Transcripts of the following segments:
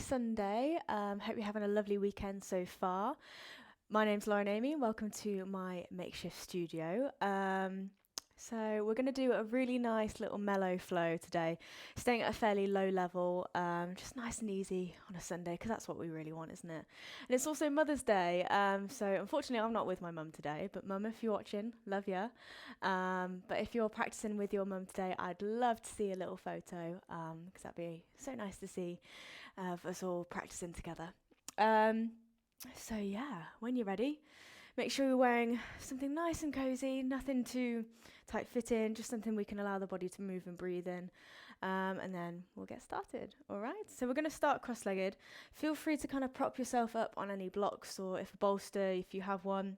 Sunday. Hope you're having a lovely weekend so far. My name's Aimée. Welcome to my makeshift studio. So we're going to do a really nice little mellow flow today, staying at a fairly low level, just nice and easy on a Sunday, because that's what we really want, isn't it? And it's also Mother's Day, so unfortunately I'm not with my mum today, but mum, if you're watching, love ya. But if you're practicing with your mum today, I'd love to see a little photo, because that'd be so nice to see of us all practicing together. So yeah, when you're ready, make sure you're wearing something nice and cozy, nothing too tight fitting, just something we can allow the body to move and breathe in. And then we'll get started. All right, so we're going to start cross-legged. Feel free to kind of prop yourself up on any blocks or if a bolster, if you have one.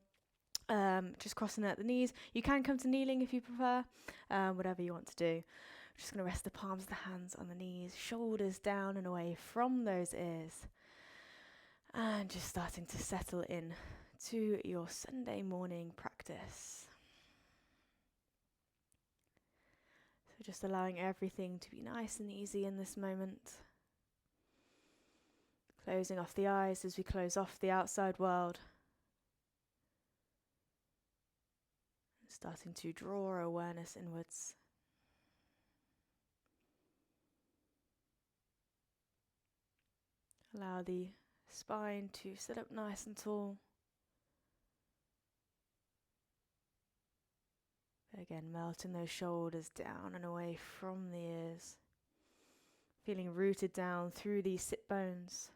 Just crossing at the knees. You can come to kneeling if you prefer, whatever you want to do. Just going to rest the palms of the hands on the knees, shoulders down and away from those ears. And just starting to settle in to your Sunday morning practice. So just allowing everything to be nice and easy in this moment. Closing off the eyes as we close off the outside world. Starting to draw our awareness inwards. Allow the spine to sit up nice and tall. Again, melting those shoulders down and away from the ears. Feeling rooted down through these sit bones.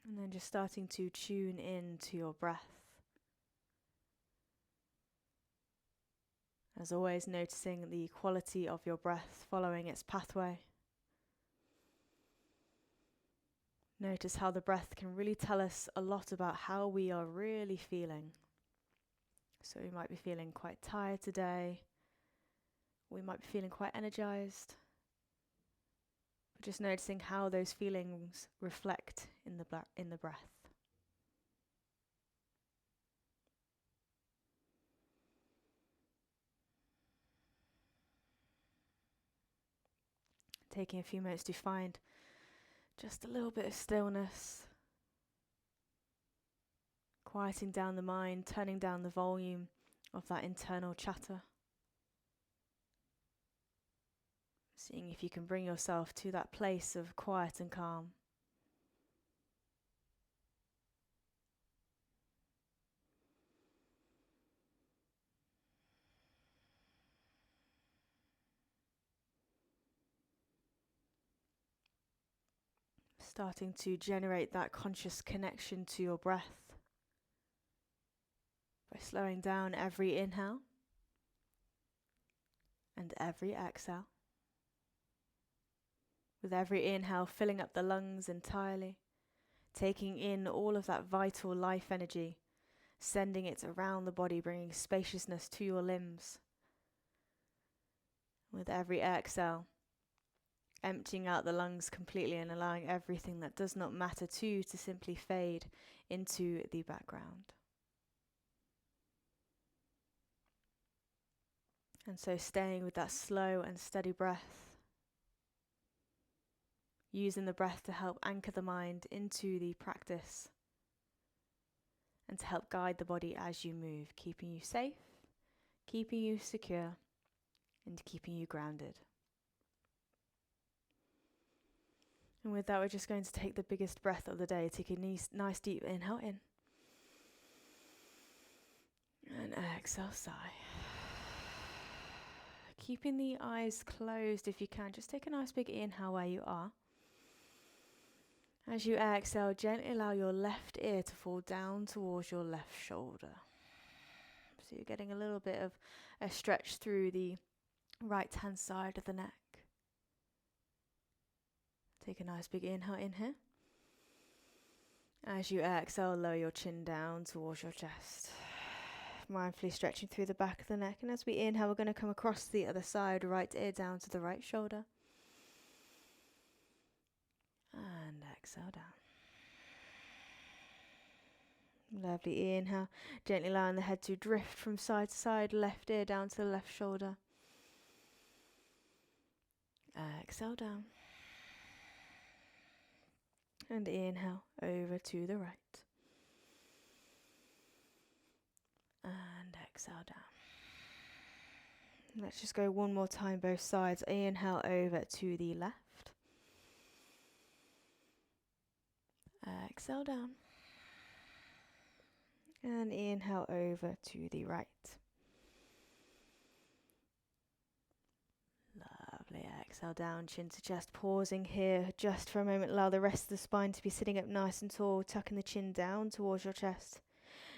And then just starting to tune in to your breath. As always, noticing the quality of your breath following its pathway. Notice how the breath can really tell us a lot about how we are really feeling. So we might be feeling quite tired today. We might be feeling quite energized. But just noticing how those feelings reflect in the breath. Taking a few moments to find just a little bit of stillness. Quieting down the mind, turning down the volume of that internal chatter. Seeing if you can bring yourself to that place of quiet and calm. Starting to generate that conscious connection to your breath by slowing down every inhale and every exhale. With every inhale, filling up the lungs entirely, taking in all of that vital life energy, sending it around the body, bringing spaciousness to your limbs. With every exhale, emptying out the lungs completely and allowing everything that does not matter to you to simply fade into the background. And so staying with that slow and steady breath, using the breath to help anchor the mind into the practice and to help guide the body as you move, keeping you safe, keeping you secure, and keeping you grounded. And with that, we're just going to take the biggest breath of the day. Take a nice deep inhale in. And exhale, sigh. Keeping the eyes closed if you can. Just take a nice big inhale where you are. As you exhale, gently allow your left ear to fall down towards your left shoulder. So you're getting a little bit of a stretch through the right hand side of the neck. Take a nice big inhale in here. As you exhale, lower your chin down towards your chest. Mindfully stretching through the back of the neck. And as we inhale, we're going to come across the other side, right ear down to the right shoulder. And exhale down. Lovely. Inhale, gently allowing the head to drift from side to side, left ear down to the left shoulder. Exhale down. And inhale over to the right. And exhale down. Let's just go one more time, both sides. Inhale over to the left. Exhale down. And inhale over to the right. Lovely. Exhale down, chin to chest. Pausing here just for a moment. Allow the rest of the spine to be sitting up nice and tall, tucking the chin down towards your chest.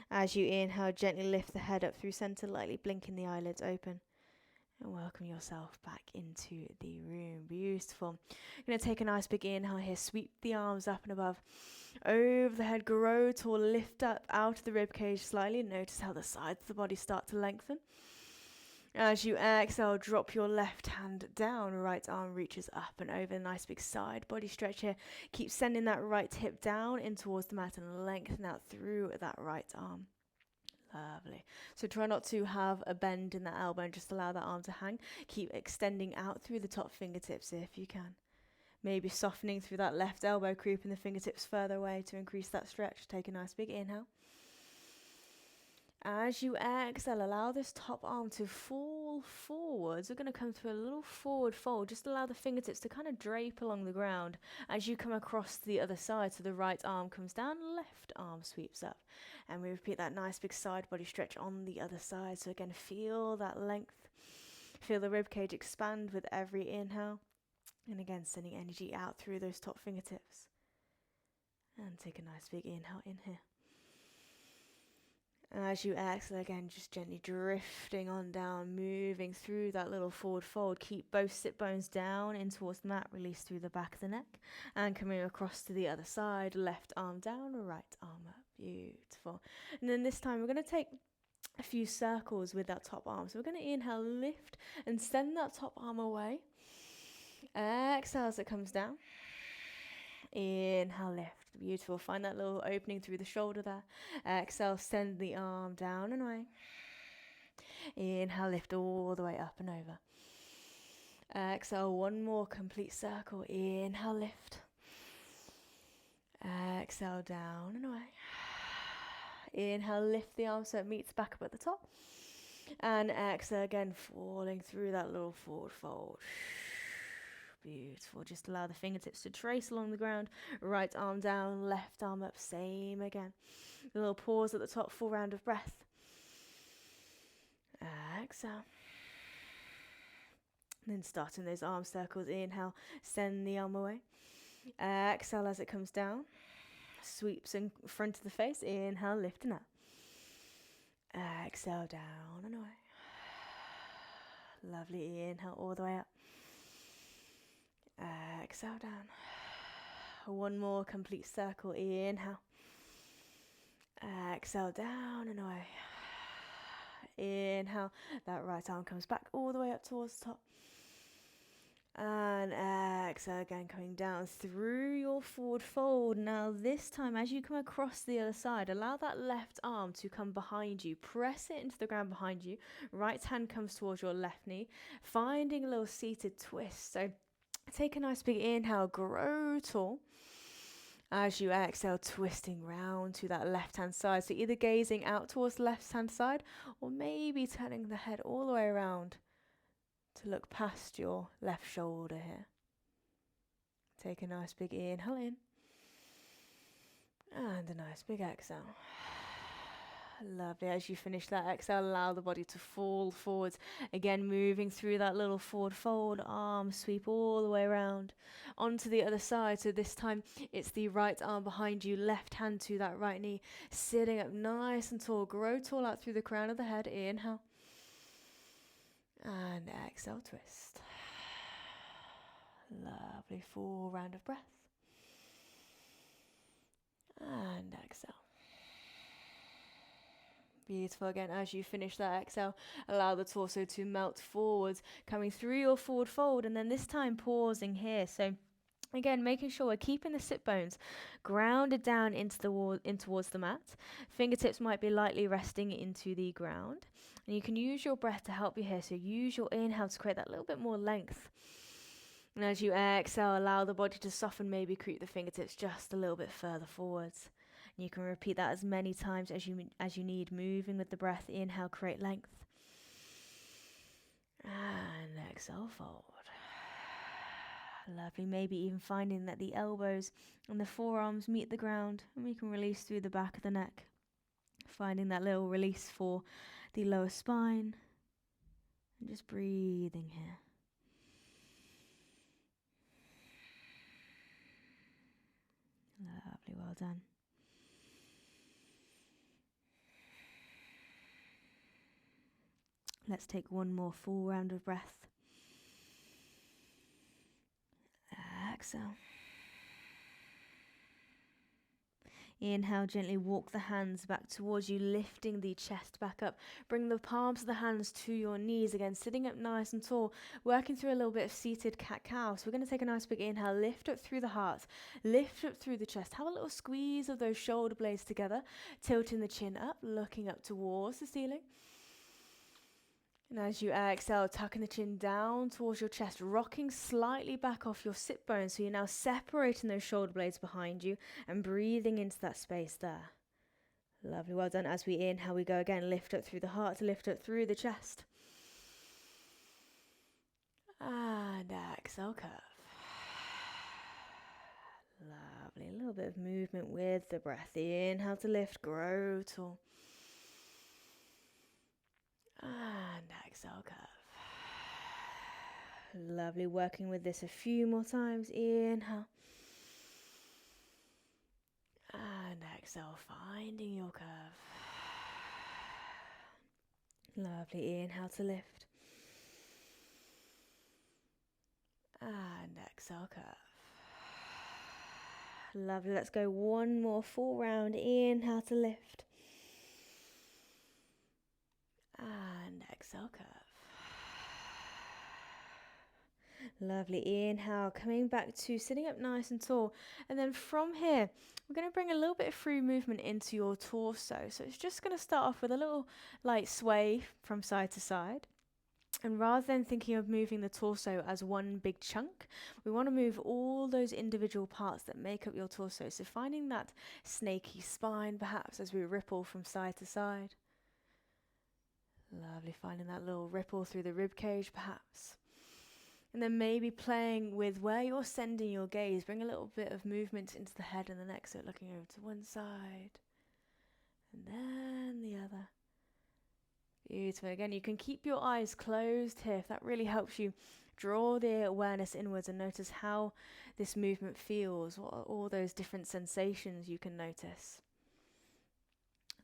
As you inhale, gently lift the head up through center, lightly blinking the eyelids open. And welcome yourself back into the room. Beautiful. You're going to take a nice big inhale here. Sweep the arms up and above. Over the head, grow tall, lift up out of the ribcage slightly. Notice how the sides of the body start to lengthen. As you exhale, drop your left hand down. Right arm reaches up and over. Nice big side body stretch here. Keep sending that right hip down in towards the mat and lengthen out through that right arm. Lovely. So try not to have a bend in that elbow and just allow that arm to hang. Keep extending out through the top fingertips if you can. Maybe softening through that left elbow, creeping the fingertips further away to increase that stretch. Take a nice big inhale. As you exhale, allow this top arm to fall forwards. We're going to come to a little forward fold. Just allow the fingertips to kind of drape along the ground as you come across to the other side. So the right arm comes down, left arm sweeps up. And we repeat that nice big side body stretch on the other side. So again, feel that length. Feel the ribcage expand with every inhale. And again, sending energy out through those top fingertips. And take a nice big inhale in here. As you exhale again, just gently drifting on down, moving through that little forward fold. Keep both sit bones down in towards the mat, release through the back of the neck. And coming across to the other side, left arm down, right arm up. Beautiful. And then this time we're going to take a few circles with that top arm. So we're going to inhale, lift, and send that top arm away. Exhale as it comes down. Inhale, lift. Beautiful. Find that little opening through the shoulder there. Exhale, send the arm down and away. Inhale, lift all the way up and over. Exhale, one more complete circle. Inhale, lift. Exhale, down and away. Inhale, lift the arm so it meets back up at the top. And exhale again, falling through that little forward fold. Beautiful. Just allow the fingertips to trace along the ground. Right arm down, left arm up. Same again. A little pause at the top, full round of breath. Exhale. And then starting those arm circles. Inhale, send the arm away. Exhale as it comes down. Sweeps in front of the face. Inhale, lifting up. Exhale, down and away. Lovely. Inhale all the way up. Exhale down. One more complete circle. Inhale. Exhale down and away. Inhale. That right arm comes back all the way up towards the top. And exhale again, coming down through your forward fold. Now this time, as you come across the other side, allow that left arm to come behind you. Press it into the ground behind you. Right hand comes towards your left knee. Finding a little seated twist. So take a nice big inhale, grow tall. As you exhale, twisting round to that left-hand side. So either gazing out towards the left-hand side or maybe turning the head all the way around to look past your left shoulder here. Take a nice big inhale in. And a nice big exhale. Lovely. As you finish that exhale, allow the body to fall forwards. Again, moving through that little forward fold. Arms sweep all the way around onto the other side. So this time it's the right arm behind you, left hand to that right knee. Sitting up nice and tall. Grow tall out through the crown of the head. Inhale. And exhale, twist. Lovely. Full round of breath. And exhale. Beautiful. Again, as you finish that exhale, allow the torso to melt forwards, coming through your forward fold, and then this time pausing here. So Again, making sure we're keeping the sit bones grounded down into the wall, in towards the mat. Fingertips might be lightly resting into the ground. And you can use your breath to help you here. So use your inhale to create that little bit more length. And as you exhale, allow the body to soften, maybe creep the fingertips just a little bit further forwards. And you can repeat that as many times as you need, moving with the breath. Inhale, create length. And exhale, fold. Lovely. Maybe even finding that the elbows and the forearms meet the ground, and we can release through the back of the neck. Finding that little release for the lower spine, and just breathing here. Lovely, well done. Let's take one more full round of breath. Exhale. Inhale, gently walk the hands back towards you, lifting the chest back up. Bring the palms of the hands to your knees again, sitting up nice and tall, working through a little bit of seated cat-cow. So we're going to take a nice big inhale, lift up through the heart, lift up through the chest. Have a little squeeze of those shoulder blades together, tilting the chin up, looking up towards the ceiling. And as you exhale, tucking the chin down towards your chest, rocking slightly back off your sit bones. So you're now separating those shoulder blades behind you and breathing into that space there. Lovely, well done. As we inhale, we go again, lift up through the heart, lift up through the chest. And exhale, curve. Lovely, a little bit of movement with the breath. Inhale to lift, grow tall. And exhale, curve. Lovely, working with this a few more times. Inhale. And exhale, finding your curve. Lovely, inhale to lift. And exhale, curve. Lovely, let's go one more full round. Inhale to lift. And exhale, curve. Lovely, inhale, coming back to sitting up nice and tall. And then from here, we're going to bring a little bit of free movement into your torso. So it's just going to start off with a little light sway from side to side. And rather than thinking of moving the torso as one big chunk, we want to move all those individual parts that make up your torso. So finding that snaky spine, perhaps, as we ripple from side to side. Lovely, finding that little ripple through the rib cage, perhaps. And then maybe playing with where you're sending your gaze. Bring a little bit of movement into the head and the neck, so looking over to one side and then the other. Beautiful. Again, you can keep your eyes closed here if that really helps you draw the awareness inwards and notice how this movement feels, what are all those different sensations you can notice.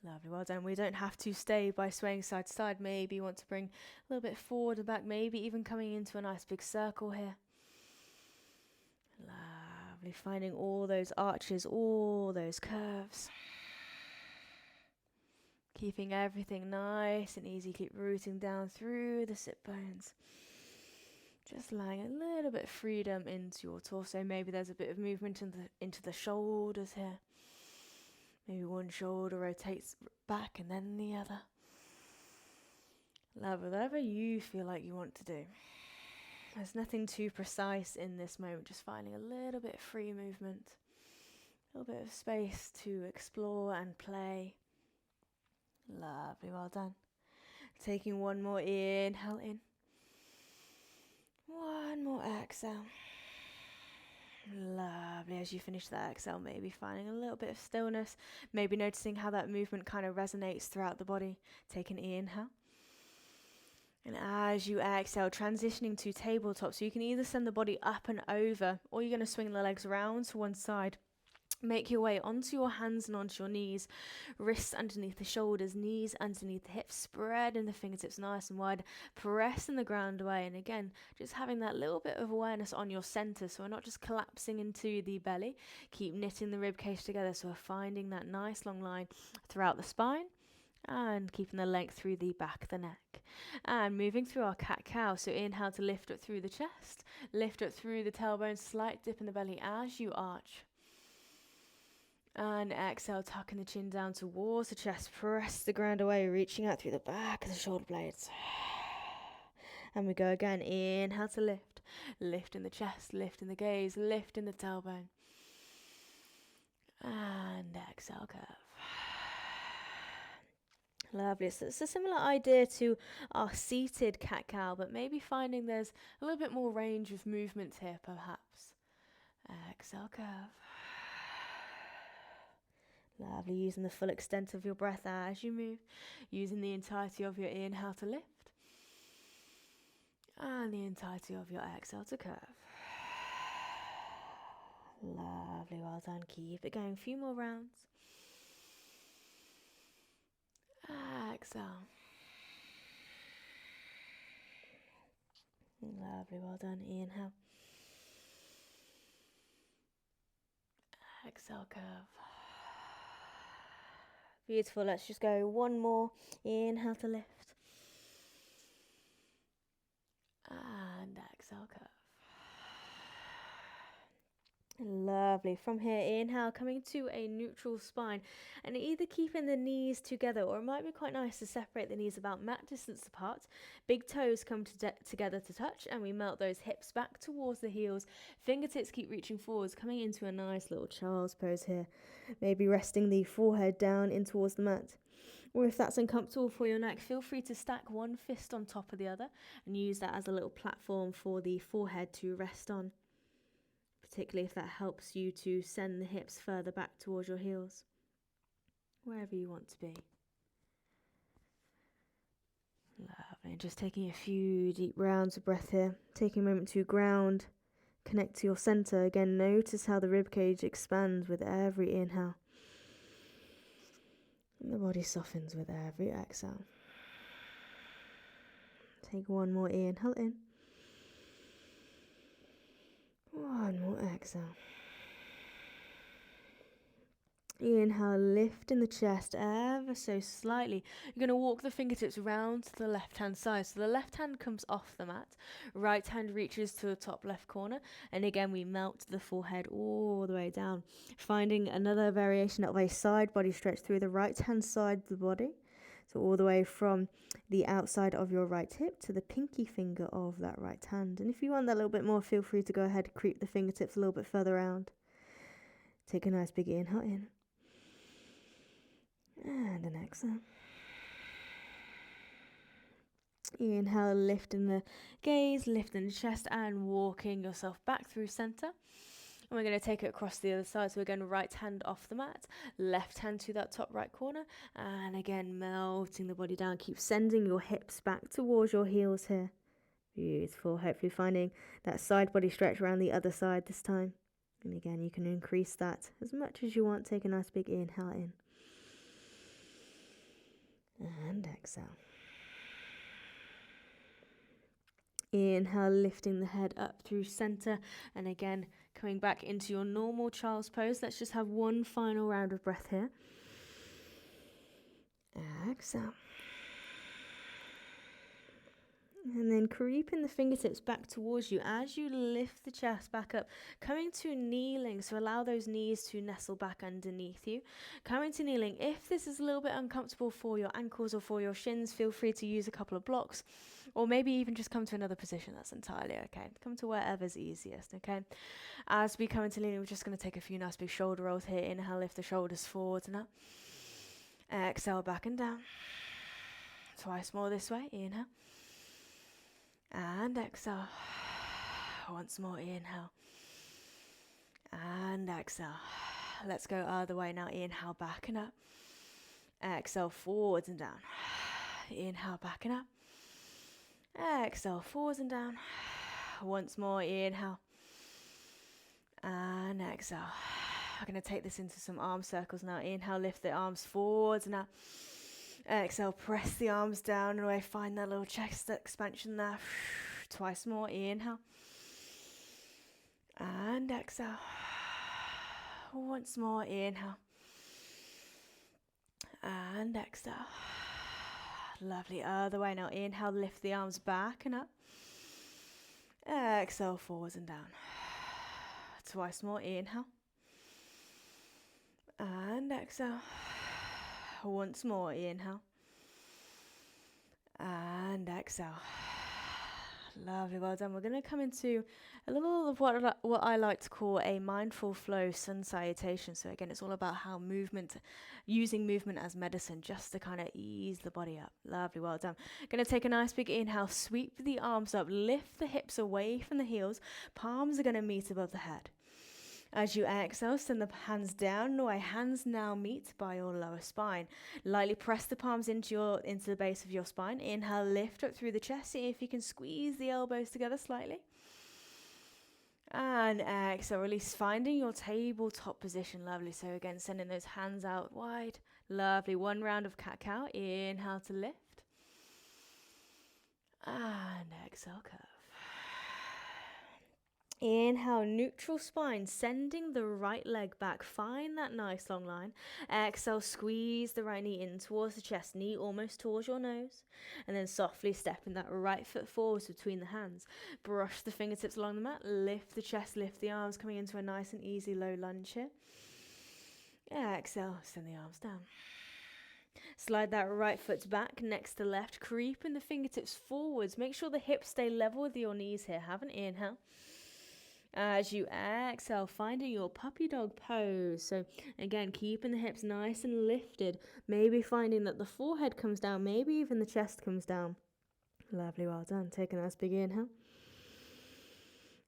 Lovely, well done. We don't have to stay by swaying side to side. Maybe you want to bring a little bit forward and back, maybe even coming into a nice big circle here. Lovely, finding all those arches, all those curves. Keeping everything nice and easy. Keep rooting down through the sit bones. Just allowing a little bit of freedom into your torso. Maybe there's a bit of movement into the shoulders here. Maybe one shoulder rotates back and then the other. Love whatever you feel like you want to do. There's nothing too precise in this moment, just finding a little bit of free movement, a little bit of space to explore and play. Lovely, well done. Taking one more inhale in. One more exhale. Lovely. As you finish that exhale, maybe finding a little bit of stillness, maybe noticing how that movement kind of resonates throughout the body. Take an inhale. And as you exhale, transitioning to tabletop. So you can either send the body up and over, or you're going to swing the legs round to one side. Make your way onto your hands and onto your knees, wrists underneath the shoulders, knees underneath the hips, spreading the fingertips nice and wide, pressing the ground away. And again, just having that little bit of awareness on your center, so we're not just collapsing into the belly. Keep knitting the rib cage together, so we're finding that nice long line throughout the spine And keeping the length through the back of the neck. And moving through our cat-cow. So inhale to lift up through the chest. Lift up through the tailbone. Slight dip in the belly as you arch. And exhale, tucking the chin down towards the chest. Press the ground away, reaching out through the back of the shoulder blades. And we go again. Inhale to lift. Lift in the chest, lift in the gaze, lift in the tailbone. And exhale, curve. Lovely. So it's a similar idea to our seated cat-cow, but maybe finding there's a little bit more range of movement here, perhaps. Exhale, curve. Lovely. Using the full extent of your breath as you move. Using the entirety of your inhale to lift. And the entirety of your exhale to curve. Lovely. Well done. Keep it going. A few more rounds. Exhale. Lovely, well done. Inhale. Exhale, curve. Beautiful. Let's just go one more. Inhale to lift. And exhale, curve. Lovely. From here, inhale, coming to a neutral spine, and either keeping the knees together, or it might be quite nice to separate the knees about mat distance apart. Big toes come together to touch, and we melt those hips back towards the heels. Fingertips keep reaching forwards, coming into a nice little child's pose here. Maybe resting the forehead down in towards the mat. Or if that's uncomfortable for your neck, feel free to stack one fist on top of the other and use that as a little platform for the forehead to rest on, particularly if that helps you to send the hips further back towards your heels, wherever you want to be. Lovely. And just taking a few deep rounds of breath here, taking a moment to ground, connect to your center. Again, notice how the ribcage expands with every inhale. And the body softens with every exhale. Take one more inhale in. One more exhale. Inhale, lift in the chest ever so slightly. You're going to walk the fingertips round to the left-hand side. So the left hand comes off the mat. Right hand reaches to the top left corner. And again, we melt the forehead all the way down. Finding another variation of a side body stretch through the right-hand side of the body. So all the way from the outside of your right hip to the pinky finger of that right hand. And if you want that a little bit more, feel free to go ahead and creep the fingertips a little bit further around. Take a nice big inhale in. And an exhale. Inhale, lifting the gaze, lifting the chest, and walking yourself back through center. And we're going to take it across the other side. So we're going right hand off the mat, left hand to that top right corner, and again melting the body down. Keep sending your hips back towards your heels here. Beautiful. Hopefully finding that side body stretch around the other side this time. And again, you can increase that as much as you want. Take a nice big inhale in. And exhale. Inhale, lifting the head up through center, and again coming back into your normal child's pose. Let's just have one final round of breath here. Exhale. And then creeping the fingertips back towards you as you lift the chest back up, coming to kneeling. So allow those knees to nestle back underneath you. Coming to kneeling. If this is a little bit uncomfortable for your ankles or for your shins, feel free to use a couple of blocks, or maybe even just come to another position. That's entirely okay. Come to wherever's easiest, okay? As we come into kneeling, we're just going to take a few nice big shoulder rolls here. Inhale, lift the shoulders forwards and up. Exhale, back and down. Twice more this way. Inhale. And exhale. Once more, inhale. And exhale. Let's go other way now. Inhale, back and up. Exhale, forwards and down. Inhale, back and up. Exhale, forwards and down. Once more, inhale. And exhale. I'm going to take this into some arm circles now. Inhale, lift the arms forwards and up. Exhale, press the arms down and away. Find that little chest expansion there. Twice more. Inhale. And exhale. Once more. Inhale. And exhale. Lovely. Other way now. Inhale, lift the arms back and up. Exhale, forwards and down. Twice more. Inhale. And exhale. Once more. Inhale. And exhale. Lovely, well done. We're going to come into a little of what I like to call a mindful flow sun salutation. So again, it's all about how using movement as medicine, just to kind of ease the body up. Lovely, well done. Going to take a nice big inhale, sweep the arms up, lift the hips away from the heels. Palms are going to meet above the head. As you exhale, send the hands down and away. Hands now meet by your lower spine. Lightly press the palms into the base of your spine. Inhale, lift up through the chest. See if you can squeeze the elbows together slightly. And exhale, release, finding your tabletop position. Lovely. So again, sending those hands out wide. Lovely. One round of cat-cow. Inhale to lift. And exhale, curve. Inhale, neutral spine, sending the right leg back. Find that nice long line. Exhale, squeeze the right knee in towards the chest, knee almost towards your nose. And then softly stepping that right foot forwards between the hands. Brush the fingertips along the mat, lift the chest, lift the arms, coming into a nice and easy low lunge here. Exhale, send the arms down. Slide that right foot back next to left, creeping the fingertips forwards. Make sure the hips stay level with your knees here. Have an inhale. As you exhale, finding your puppy dog pose. So again, keeping the hips nice and lifted. Maybe finding that the forehead comes down, maybe even the chest comes down. Lovely, well done. Take a nice big inhale.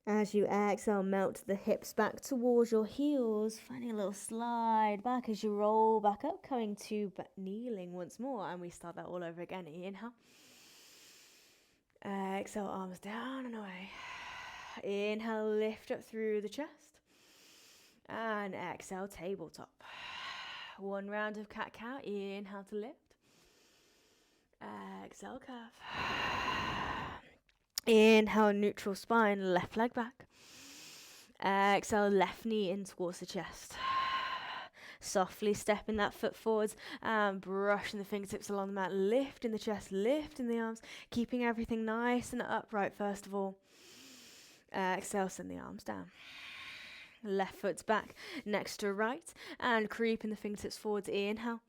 As you exhale, melt the hips back towards your heels. Finding a little slide back as you roll back up, coming to kneeling once more. And we start that all over again. Inhale. Exhale, arms down and away. Inhale, lift up through the chest. And exhale, tabletop. One round of cat-cow. Inhale to lift. Exhale, curve. Inhale, neutral spine, left leg back. Exhale, left knee in towards the chest. Softly stepping that foot forwards and brushing the fingertips along the mat. Lifting the chest, lifting the arms. Keeping everything nice and upright first of all. Exhale, send the arms down. Left foot's back next to right and creeping the fingertips forwards. Inhale.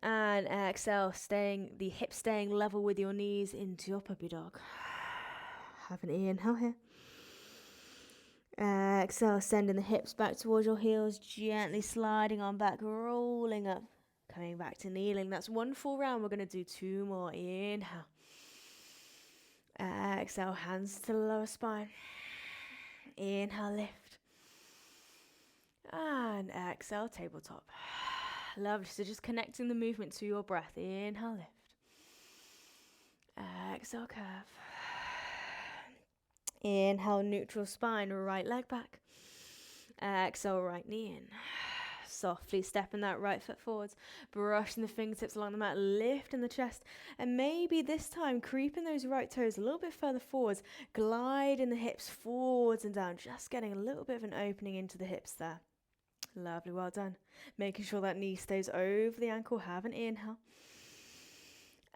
And exhale, the hips staying level with your knees into your puppy dog. Have an inhale here. Exhale, sending the hips back towards your heels, gently sliding on back, rolling up, coming back to kneeling. That's one full round. We're going to do two more. Inhale. Exhale, hands to the lower spine. Inhale, lift. And exhale, tabletop. Lovely. So just connecting the movement to your breath. Inhale, lift. Exhale, curve. Inhale, neutral spine, right leg back. Exhale, right knee in. Softly stepping that right foot forwards, brushing the fingertips along the mat, lifting the chest, and maybe this time creeping those right toes a little bit further forwards, gliding the hips forwards and down, just getting a little bit of an opening into the hips there. Lovely, well done. Making sure that knee stays over the ankle. Have an inhale.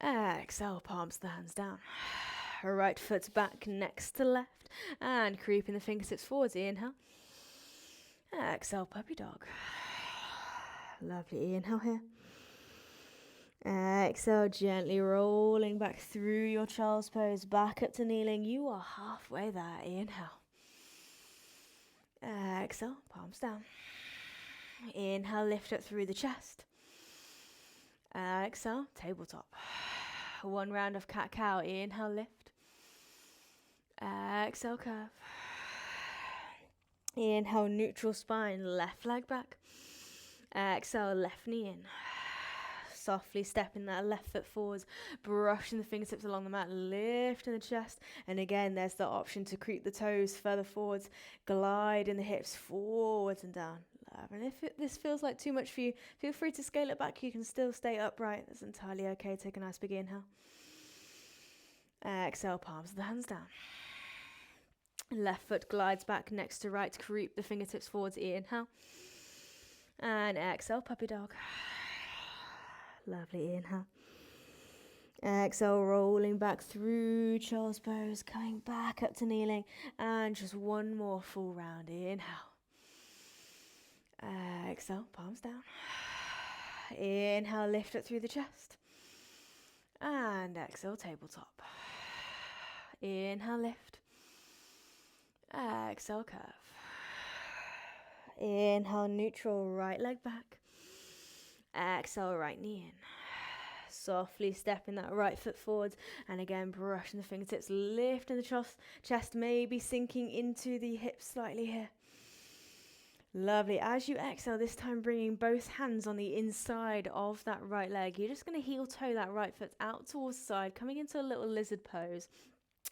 Exhale, palms the hands down. Right foot's back next to left, and creeping the fingertips forwards. Inhale. Exhale, puppy dog. Lovely, inhale here. Exhale, gently rolling back through your child's pose, back up to kneeling. You are halfway there. Inhale. Exhale, palms down. Inhale, lift up through the chest. Exhale, tabletop. One round of cat-cow. Inhale, lift. Exhale, curve. Inhale, neutral spine, left leg back. Exhale, left knee in. Softly stepping that left foot forwards, brushing the fingertips along the mat, lifting the chest. And again, there's the option to creep the toes further forwards, gliding the hips forwards and down. And if this feels like too much for you, feel free to scale it back. You can still stay upright. That's entirely okay. Take a nice big inhale. Exhale, palms of the hands down. Left foot glides back next to right. Creep the fingertips forwards. Inhale. And exhale, puppy dog. Lovely, inhale. Exhale, rolling back through child's pose, coming back up to kneeling, and just one more full round. Inhale. Exhale, palms down. Inhale, lift it through the chest. And exhale, tabletop. Inhale, lift. Exhale, curve. Inhale, neutral, right leg back. Exhale, right knee in. Softly stepping that right foot forwards, and again brushing the fingertips, lifting the chest, maybe sinking into the hips slightly here. Lovely. As you exhale, this time bringing both hands on the inside of that right leg. You're just going to heel toe that right foot out towards the side, coming into a little lizard pose.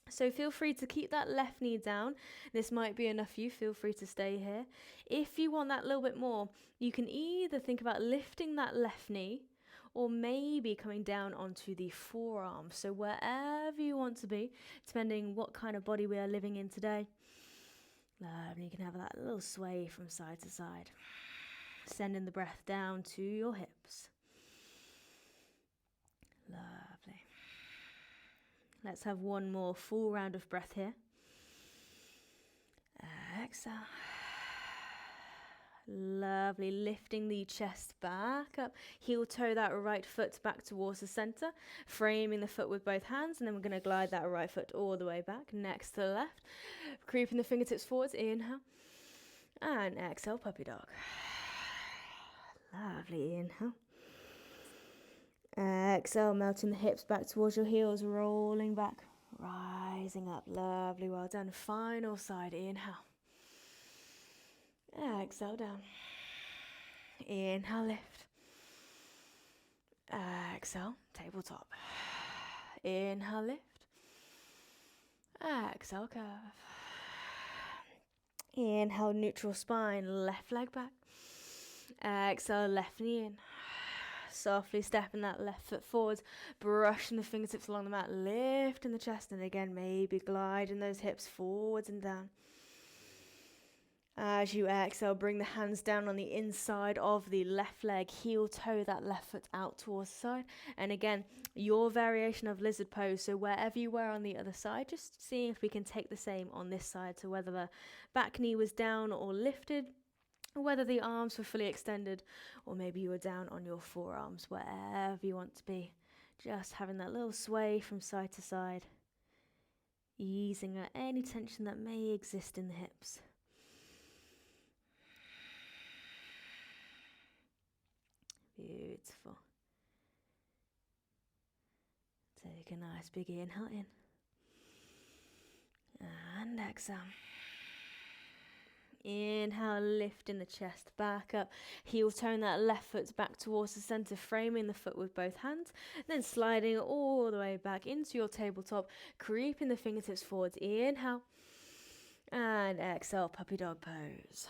So feel free to keep that left knee down. This might be enough for you. Feel free to stay here. If you want that little bit more, you can either think about lifting that left knee or maybe coming down onto the forearm. So wherever you want to be, depending what kind of body we are living in today. Lovely. You can have that little sway from side to side. Sending the breath down to your hips. Lovely. Let's have one more full round of breath here. Exhale. Lovely. Lifting the chest back up. Heel toe that right foot back towards the center. Framing the foot with both hands. And then we're going to glide that right foot all the way back. Next to the left. Creeping the fingertips forwards. Inhale. And exhale, puppy dog. Lovely. Inhale. Exhale, melting the hips back towards your heels, rolling back, rising up. Lovely, well done. Final side, inhale. Exhale, down. Inhale, lift. Exhale, tabletop. Inhale, lift. Exhale, curve. Inhale, neutral spine, left leg back. Exhale, left knee in. Softly stepping that left foot forwards, brushing the fingertips along the mat, lifting the chest, and again, maybe gliding those hips forwards and down. As you exhale, bring the hands down on the inside of the left leg, heel toe that left foot out towards the side. And again, your variation of lizard pose, so wherever you were on the other side, just seeing if we can take the same on this side. So whether the back knee was down or lifted, whether the arms were fully extended, or maybe you were down on your forearms, wherever you want to be. Just having that little sway from side to side, easing out any tension that may exist in the hips. Beautiful. Take a nice big inhale in. And exhale. Inhale, lifting the chest back up. Heel tone that left foot back towards the center, framing the foot with both hands. Then sliding all the way back into your tabletop, creeping the fingertips forwards. Inhale. And exhale, puppy dog pose.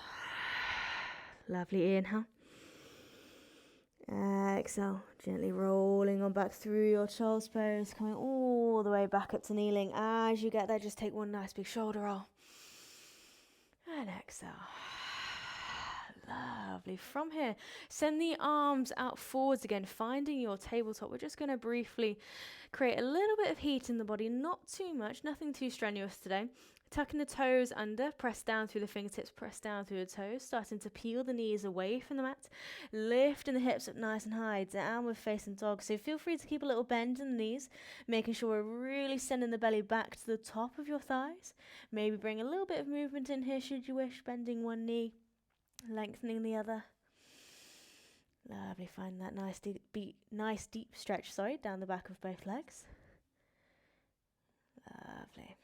Lovely, inhale. Exhale, gently rolling on back through your child's pose, coming all the way back up to kneeling. As you get there, just take one nice big shoulder roll. And exhale. Lovely. From here, send the arms out forwards again, finding your tabletop. We're just going to briefly create a little bit of heat in the body, not too much, nothing too strenuous today. Tucking the toes under, press down through the fingertips, press down through the toes, starting to peel the knees away from the mat, lifting the hips up nice and high, downward facing dog. So feel free to keep a little bend in the knees, making sure we're really sending the belly back to the top of your thighs. Maybe bring a little bit of movement in here should you wish, bending one knee, lengthening the other. Lovely, find that nice deep stretch, down the back of both legs. Lovely.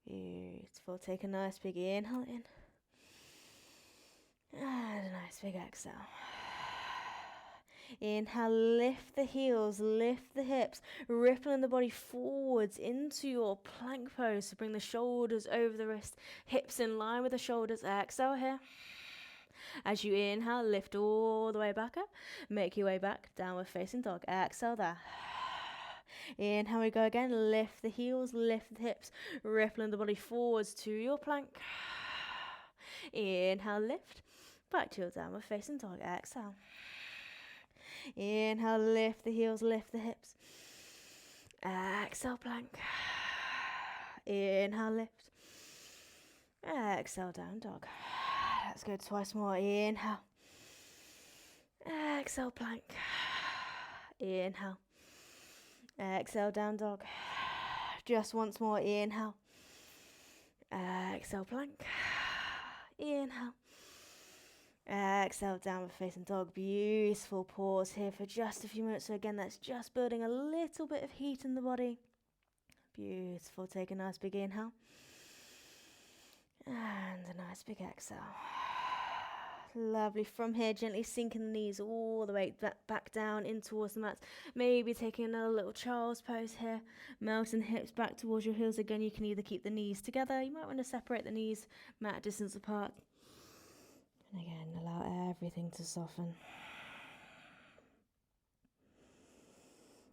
Beautiful. Take a nice big inhale in. And a nice big exhale. Inhale, lift the heels, lift the hips, rippling the body forwards into your plank pose. So bring the shoulders over the wrist, hips in line with the shoulders. Exhale here. As you inhale, lift all the way back up. Make your way back, downward facing dog. Exhale there. Inhale, we go again. Lift the heels, lift the hips, rippling the body forwards to your plank. Inhale, lift. Back to your downward facing dog. Exhale. Inhale, lift the heels, lift the hips. Exhale, plank. Inhale, lift. Exhale, down dog. Let's go twice more. Inhale. Exhale, plank. Inhale. Exhale, down dog. Just once more. Inhale. Exhale, plank. Inhale. Exhale, downward facing dog. Beautiful pause here for just a few minutes. So again, that's just building a little bit of heat in the body. Beautiful. Take a nice big inhale. And a nice big exhale. Lovely. From here, gently sinking the knees all the way back down in towards the mat. Maybe taking another little child's pose here. Melting the hips back towards your heels. Again, you can either keep the knees together. You might want to separate the knees mat distance apart. And again, allow everything to soften.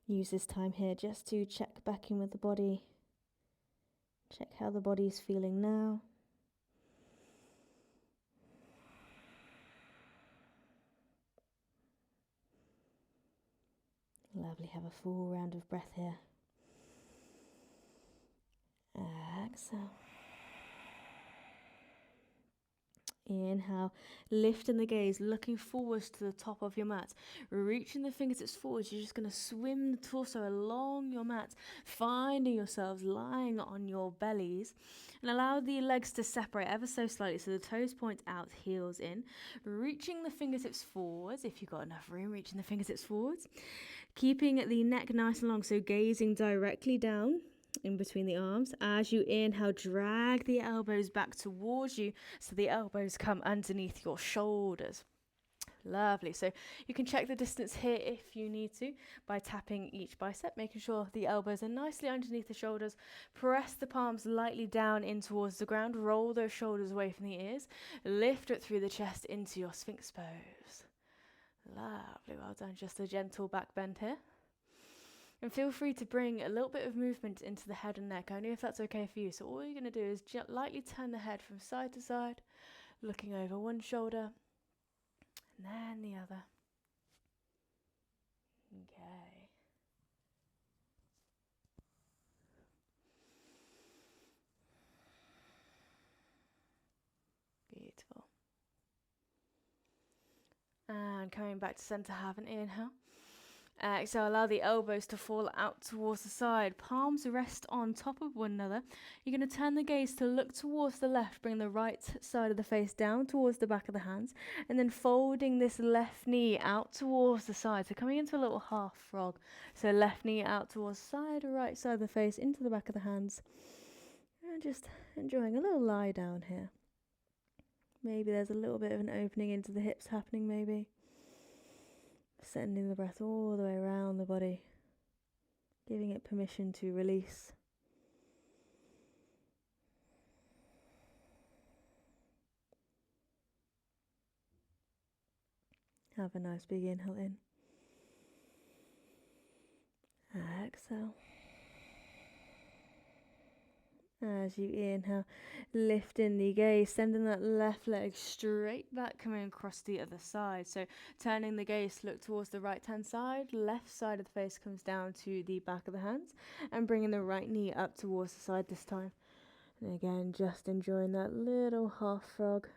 Use this time here just to check back in with the body. Check how the body is feeling now. Lovely, have a full round of breath here. Exhale. Inhale, lifting the gaze, looking forwards to the top of your mat. Reaching the fingertips forwards, you're just going to swim the torso along your mat, finding yourselves lying on your bellies. And allow the legs to separate ever so slightly, so the toes point out, heels in. Reaching the fingertips forwards, if you've got enough room, reaching the fingertips forwards. Keeping the neck nice and long, so gazing directly down in between the arms. As you inhale, drag the elbows back towards you so the elbows come underneath your shoulders. Lovely. So you can check the distance here if you need to by tapping each bicep, making sure the elbows are nicely underneath the shoulders. Press the palms lightly down in towards the ground. Roll those shoulders away from the ears. Lift it through the chest into your Sphinx pose. Lovely. Well done. Just a gentle back bend here. And feel free to bring a little bit of movement into the head and neck, only if that's okay for you. So all you're going to do is lightly turn the head from side to side, looking over one shoulder, and then the other. Okay. Beautiful. And coming back to center, have an inhale. Exhale, allow the elbows to fall out towards the side. Palms rest on top of one another. You're going to turn the gaze to look towards the left. Bring the right side of the face down towards the back of the hands. And then folding this left knee out towards the side. So coming into a little half frog. So left knee out towards the side, right side of the face, into the back of the hands. And just enjoying a little lie down here. Maybe there's a little bit of an opening into the hips happening maybe. Sending the breath all the way around the body, giving it permission to release. Have a nice big inhale in. Exhale. As you inhale, lifting the gaze, sending that left leg straight back, coming across the other side. So turning the gaze to look towards the right hand side, left side of the face comes down to the back of the hands, and bringing the right knee up towards the side this time. And again, just enjoying that little half frog.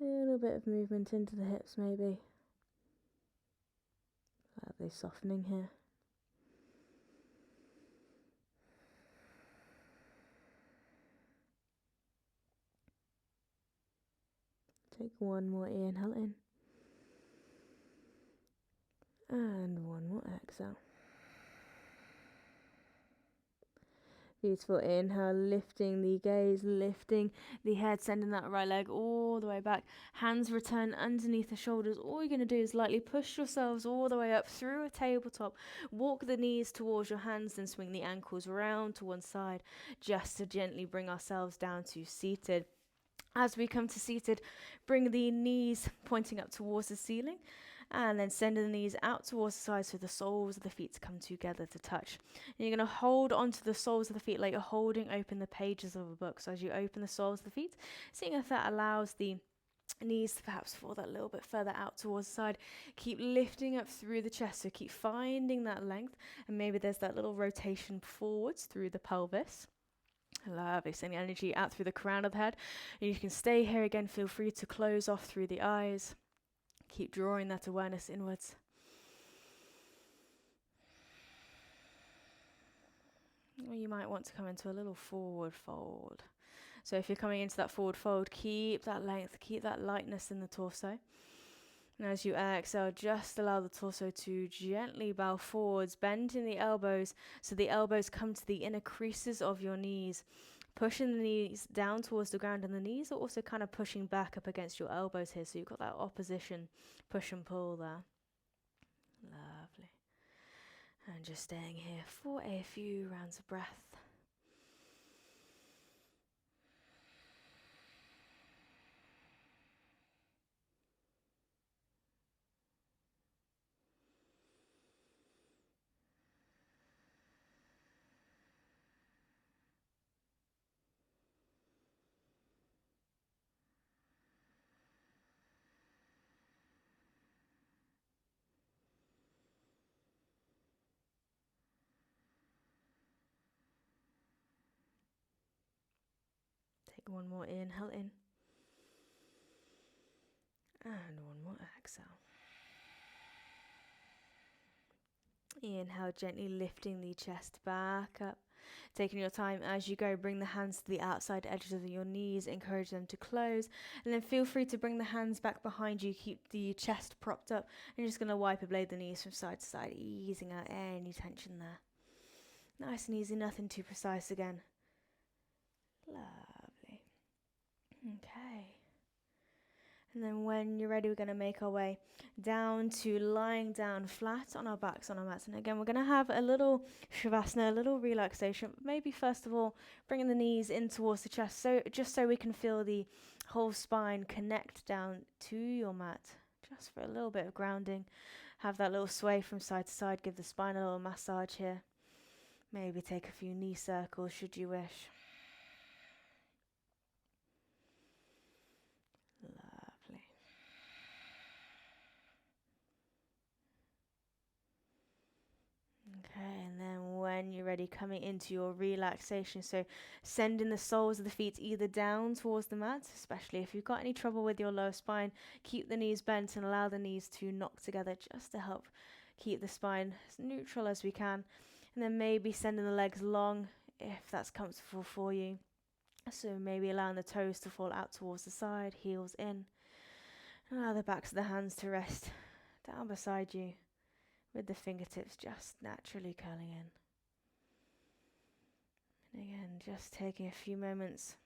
Little bit of movement into the hips maybe. Lovely softening here. Take one more inhale in. And one more exhale. Beautiful. Inhale, lifting the gaze, lifting the head, sending that right leg all the way back. Hands return underneath the shoulders. All you're going to do is lightly push yourselves all the way up through a tabletop. Walk the knees towards your hands, then swing the ankles round to one side, just to gently bring ourselves down to seated. As we come to seated, bring the knees pointing up towards the ceiling, and then send the knees out towards the side so the soles of the feet come together to touch. And you're going to hold onto the soles of the feet like you're holding open the pages of a book. So as you open the soles of the feet, seeing if that allows the Knees perhaps fall that little bit further out towards the side. Keep lifting up through the chest, so keep finding that length, and maybe there's that little rotation forwards through the pelvis. Lovely. Sending energy out through the crown of the head. And you can stay here again. Feel free to close off through the eyes. Keep drawing that awareness inwards. Or you might want to come into a little forward fold. So if you're coming into that forward fold, keep that length, keep that lightness in the torso. And as you exhale, just allow the torso to gently bow forwards, bending the elbows so the elbows come to the inner creases of your knees, pushing the knees down towards the ground, and the knees are also kind of pushing back up against your elbows here, so you've got that opposition push and pull there. Lovely. And just staying here for a few rounds of breath. Take one more inhale in. And one more exhale. Inhale, gently lifting the chest back up. Taking your time as you go, bring the hands to the outside edges of your knees, encourage them to close, and then feel free to bring the hands back behind you, keep the chest propped up, and you're just going to wipe and blade the knees from side to side, easing out any tension there. Nice and easy, nothing too precise again. Lovely. Okay. And then when you're ready, we're going to make our way down to lying down flat on our backs on our mats. And again, we're going to have a little shavasana, a little relaxation. Maybe first of all, bringing the knees in towards the chest, so just so we can feel the whole spine connect down to your mat, just for a little bit of grounding. Have that little sway from side to side, give the spine a little massage here. Maybe take a few knee circles should you wish. Okay, and then when you're ready, coming into your relaxation, so sending the soles of the feet either down towards the mat, especially if you've got any trouble with your lower spine, keep the knees bent and allow the knees to knock together just to help keep the spine as neutral as we can. And then maybe sending the legs long if that's comfortable for you. So maybe allowing the toes to fall out towards the side, heels in. And allow the backs of the hands to rest down beside you, with the fingertips just naturally curling in. And again, just taking a few moments,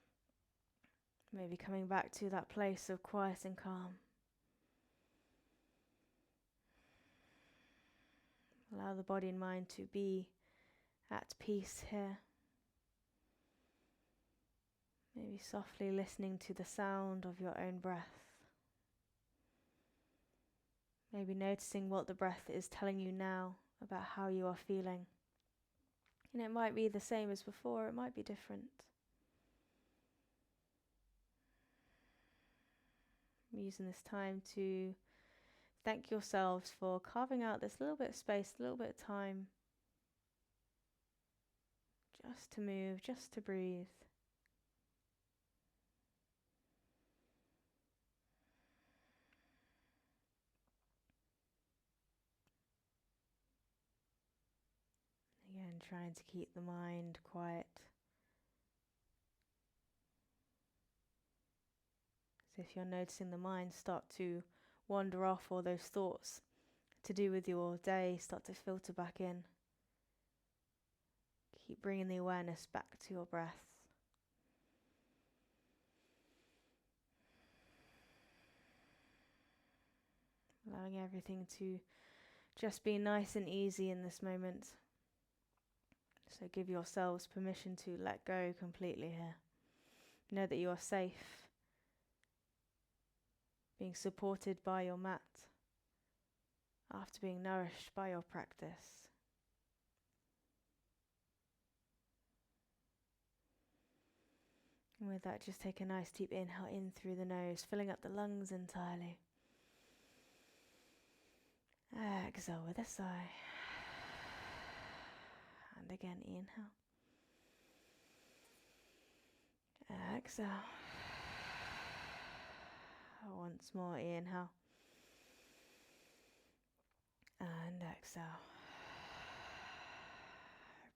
maybe coming back to that place of quiet and calm. Allow the body and mind to be at peace here. Maybe softly listening to the sound of your own breath. Maybe noticing what the breath is telling you now about how you are feeling. And it might be the same as before, it might be different. I'm using this time to thank yourselves for carving out this little bit of space, a little bit of time, just to move, just to breathe. Again, trying to keep the mind quiet. So if you're noticing the mind start to wander off, or those thoughts to do with your day start to filter back in, keep bringing the awareness back to your breath. Allowing everything to just be nice and easy in this moment. So give yourselves permission to let go completely here. Know that you are safe, being supported by your mat, after being nourished by your practice. And with that, just take a nice deep inhale in through the nose, filling up the lungs entirely. Exhale with a sigh. And again, inhale. Exhale. Once more, inhale. And exhale.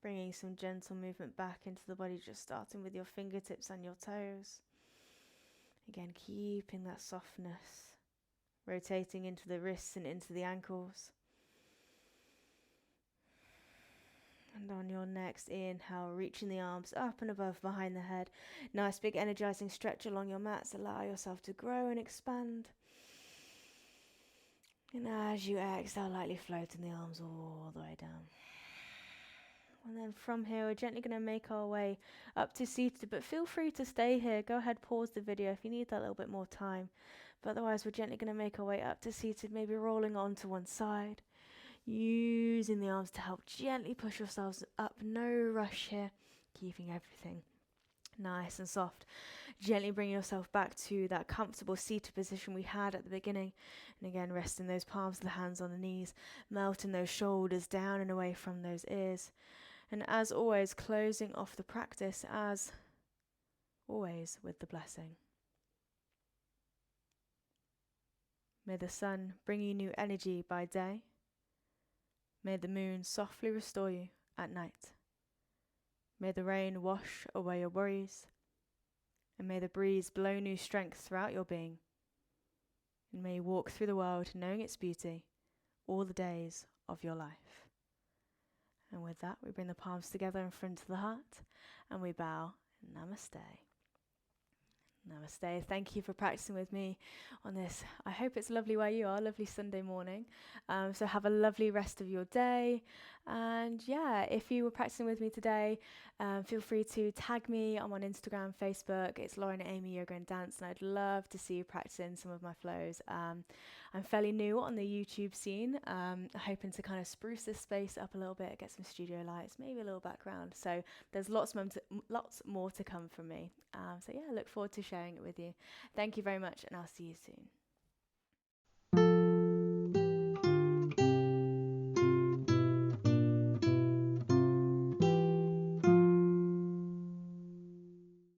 Bringing some gentle movement back into the body, just starting with your fingertips and your toes. Again, keeping that softness, rotating into the wrists and into the ankles. And on your next inhale, reaching the arms up and above behind the head. Nice big energizing stretch along your mats. Allow yourself to grow and expand. And as you exhale, lightly floating the arms all the way down. And then from here, we're gently going to make our way up to seated, but feel free to stay here. Go ahead, pause the video if you need that little bit more time. But otherwise, we're gently going to make our way up to seated, maybe rolling onto one side. Using the arms to help gently push yourselves up. No rush here. Keeping everything nice and soft. Gently bring yourself back to that comfortable seated position we had at the beginning. And again, resting those palms of the hands on the knees, melting those shoulders down and away from those ears. And as always, closing off the practice, as always, with the blessing. May the sun bring you new energy by day. May the moon softly restore you at night. May the rain wash away your worries. And may the breeze blow new strength throughout your being. And may you walk through the world knowing its beauty all the days of your life. And with that, we bring the palms together in front of the heart and we bow. Namaste. Namaste. Thank you for practicing with me on this. I hope it's lovely where you are, lovely Sunday morning. So have a lovely rest of your day. And yeah, if you were practicing with me today, feel free to tag me. I'm on Instagram, Facebook. It's Lauren Aimée Yoga and Dance, and I'd love to see you practicing some of my flows. I'm fairly new on the YouTube scene, hoping to kind of spruce this space up a little bit, get some studio lights, maybe a little background. So there's lots more to come from me. So yeah, I look forward to sharing it with you. Thank you very much, and I'll see you soon.